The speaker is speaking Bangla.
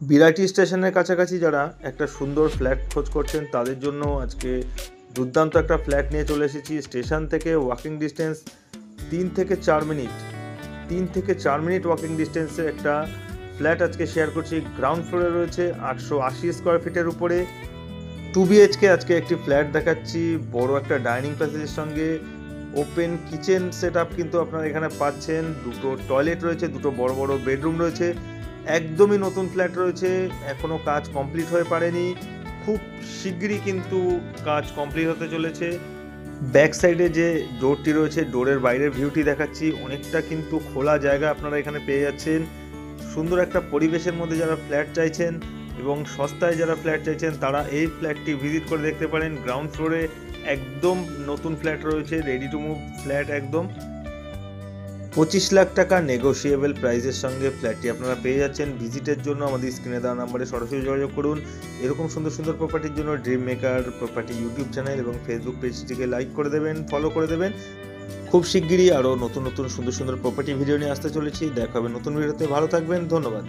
বিরাটি স্টেশনের কাছাকাছি যারা একটা সুন্দর ফ্ল্যাট খোঁজ করছেন তাদের জন্য আজকে দুর্দান্ত একটা ফ্ল্যাট নিয়ে চলে এসেছি। স্টেশন থেকে ওয়াকিং ডিস্টেন্স 3 থেকে 4 মিনিট ওয়াকিং ডিস্টেন্সে একটা ফ্ল্যাট আজকে শেয়ার করছি। গ্রাউন্ড ফ্লোরে রয়েছে 880 স্কোয়ার ফিটের উপরে 2 BHK আজকে একটি ফ্ল্যাট দেখাচ্ছি। বড় একটা ডাইনিং প্যাসেজের সঙ্গে ওপেন কিচেন সেট আপ কিন্তু আপনারা এখানে পাচ্ছেন। দুটো টয়লেট রয়েছে, দুটো বড় বড় বেডরুম রয়েছে। একদমই নতুন ফ্ল্যাট রয়েছে, এখনো কাজ কমপ্লিট হয়ে পারেনি, খুব শিগগিরই কিন্তু কাজ কমপ্লিট হতে চলেছে। ব্যাক সাইডে যে ডোরটি রয়েছে, ডোরের বাইরের ভিউটি দেখাচ্ছি। অনেকটা কিন্তু খোলা জায়গা আপনারা এখানে পেয়ে যাচ্ছেন। সুন্দর একটা পরিবেশের মধ্যে যারা ফ্ল্যাট চাইছেন এবং সস্তায় যারা ফ্ল্যাট চাইছেন তারা এই ফ্ল্যাটটি ভিজিট করে দেখতে পারেন। গ্রাউন্ড ফ্লোরে একদম নতুন ফ্ল্যাট রয়েছে, রেডি টু মুভ ফ্ল্যাট একদম। 25 লাখ টাকা নেগোশিয়েবল প্রাইসের সঙ্গে ফ্ল্যাটটি আপনারা পেয়ে যাচ্ছেন। ভিজিটের জন্য আমাদের স্ক্রিনে দেওয়া নাম্বারে সরাসরি যোগাযোগ করুন। এরকম সুন্দর সুন্দর প্রপার্টির জন্য dream maker property YouTube channel এবং ফেসবুক পেজটিকে লাইক করে দেবেন, ফলো করে দেবেন। খুব শিগগিরই আরও নতুন নতুন সুন্দর সুন্দর প্রপার্টি ভিডিও নিয়ে আসতে চলেছি। দেখা হবে নতুন ভিডিওতে। ভালো থাকবেন, ধন্যবাদ।